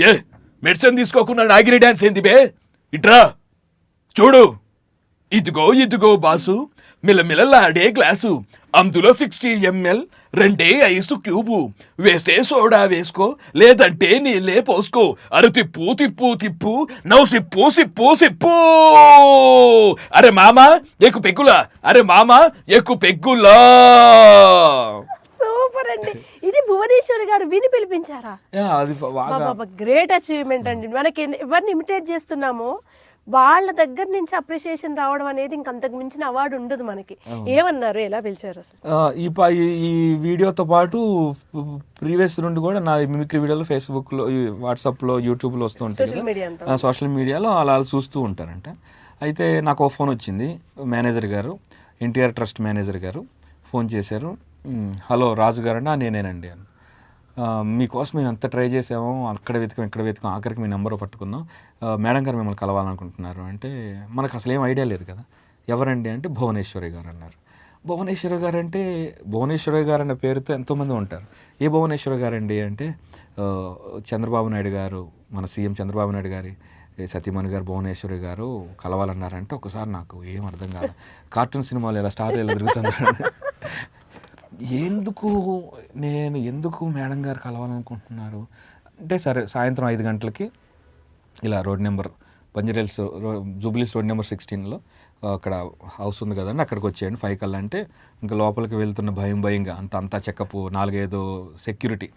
ఏ medicine తీసుకోకుండా Nagiri dance ఏంది బే? ఇట్రా చూడు, ఇదిగో బాసు, మిలమిలలాడే గ్లాసు, అందులో 60 ml, 2 ఐసు క్యూబు, వేస్తే సోడా వేసుకో, లేదంటే నీళ్ళే పోసుకో, అరే తిప్పు నవ్వు సిప్పు. అరే మామా ఎక్కు పెగ్గులా, సూపర్ అండి. ఇది భువనేశ్వరి గారు విని పిలిపించారా? అది గ్రేట్ అచీవ్మెంట్ అండి. మనకి ఎవరిని ఇమిటేట్ చేస్తున్నామో వాళ్ళ దగ్గర నుంచి అప్రిషియేషన్ రావడం అనేది ఇంకంతకు మించిన అవార్డు ఉండదు మనకి. ఏమన్నారు, ఎలా పిలిచారు? ఈ వీడియోతో పాటు ప్రీవియస్ నుండి కూడా నా మిమిక్రీ వీడియోలు ఫేస్బుక్లో, వాట్సాప్లో, యూట్యూబ్లో వస్తూ ఉంటాయి, సోషల్ మీడియాలో అలా చూస్తూ ఉంటారంట. అయితే నాకు ఒక ఫోన్ వచ్చింది, మేనేజర్ గారు, ఎన్టీఆర్ ట్రస్ట్ మేనేజర్ గారు ఫోన్ చేశారు. హలో రాజు గారండి, నేనేనండి అని. మీకోసం మేము ఎంత ట్రై చేసామో, అక్కడ వెతికాం, ఆఖరికి మీ నెంబర్ పట్టుకున్నాం, మేడం గారు మిమ్మల్ని కలవాలనుకుంటున్నారు అంటే, మనకు అసలు ఏం ఐడియా లేదు కదా, ఎవరండి అంటే భువనేశ్వరి గారు అన్నారు. భువనేశ్వరి గారు అంటే, భువనేశ్వరి గారు అనే పేరుతో ఎంతోమంది ఉంటారు. ఏ భువనేశ్వరి గారండి అంటే, చంద్రబాబు నాయుడు గారు, మన సీఎం చంద్రబాబు నాయుడు గారి సతీమణి గారు భువనేశ్వరి గారు కలవాలన్నారంటే ఒకసారి నాకు ఏం అర్థం కాదు. కార్టూన్ సినిమాలు ఎలా స్టార్లు ఎలా తిరుగుతున్నారు, ఎందుకు మేడం గారు కలవాలనుకుంటున్నారు అంటే, సరే సాయంత్రం 5 గంటలకి ఇలా రోడ్ నెంబర్ బంజారాహిల్స్ జూబ్లీస్ రోడ్ నెంబర్ 16లో అక్కడ హౌస్ ఉంది కదండి, అక్కడికి వచ్చేయండి 5 కల్లా అంటే, ఇంకా లోపలికి వెళ్తున్న భయంగా అంతా చెకప్, 4-5 సెక్యూరిటీ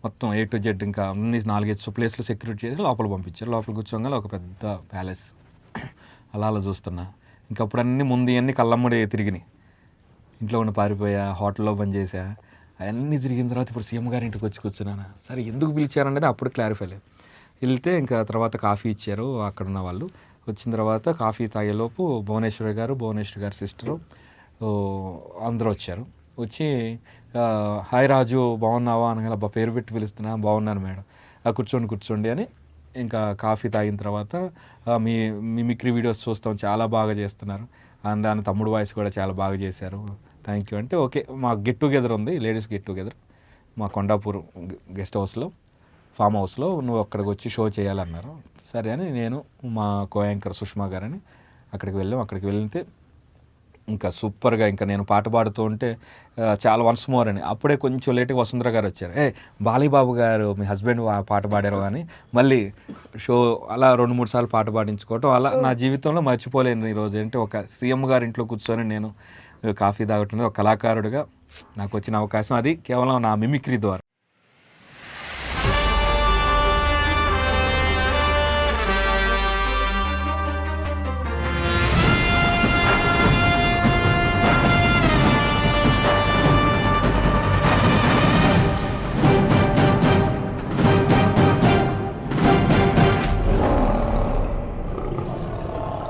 మొత్తం A to Z, ఇంకా అన్ని 4-5 ప్లేస్లో సెక్యూరిటీ చేసి లోపల పంపించారు. లోపల కూర్చోగానే ఒక పెద్ద ప్యాలెస్ అలా చూస్తున్నా. ఇంకప్పుడు ముందు ఇవన్నీ కళ్ళమ్మడి తిరిగినాయి. ఇంట్లో ఉన్న పారిపోయా, హోటల్లో పనిచేసా, అవన్నీ తిరిగిన తర్వాత ఇప్పుడు సీఎం గారి ఇంటికి వచ్చి కూర్చున్నాను. సరే ఎందుకు పిలిచారనేది అప్పుడు క్లారిఫై లేదు. వెళ్తే ఇంకా తర్వాత కాఫీ ఇచ్చారు అక్కడ ఉన్న వాళ్ళు. వచ్చిన తర్వాత కాఫీ తాగేలోపు భువనేశ్వరి గారు సిస్టరు అందరూ వచ్చారు. వచ్చి హాయ్ రాజు బాగున్నావా అనగా, అబ్బా పేరు పెట్టి పిలుస్తున్నా, బాగున్నాను మేడం, కూర్చోండి అని. ఇంకా కాఫీ తాగిన తర్వాత మీ మిమిక్రీ వీడియోస్ చూస్తాం, చాలా బాగా చేస్తున్నారు, దాని తమ్ముడు వాయిస్ కూడా చాలా బాగా చేశారు, థ్యాంక్ యూ అంటే, ఓకే మా గెట్ టుగెదర్ ఉంది, లేడీస్ గెట్ టుగెదర్ మా కొండాపూర్ గెస్ట్ హౌస్లో, ఫామ్ హౌస్లో, నువ్వు అక్కడికి వచ్చి షో చేయాలన్నారు. సరే అని నేను మా కో యాంకర్ సుష్మా గారని అక్కడికి వెళ్తే ఇంకా సూపర్గా, ఇంకా నేను పాట పాడుతూ ఉంటే చాలా వన్స్ మోర్ అని, అప్పుడే కొంచెం లేట్గా వసుంధర గారు వచ్చారు. బాలీబాబు గారు మీ హస్బెండ్ పాట పాడారు అని మళ్ళీ షో అలా 2-3 సార్లు పాట పాడించుకోవటం, అలా నా జీవితంలో మర్చిపోలేను ఈరోజు. అంటే ఒక సీఎం గారి ఇంట్లో కూర్చొని నేను కాఫీ తాగటం, ఒక కళాకారుడిగా నాకు వచ్చిన అవకాశం, అది కేవలం నా మిమిక్రీ ద్వారా.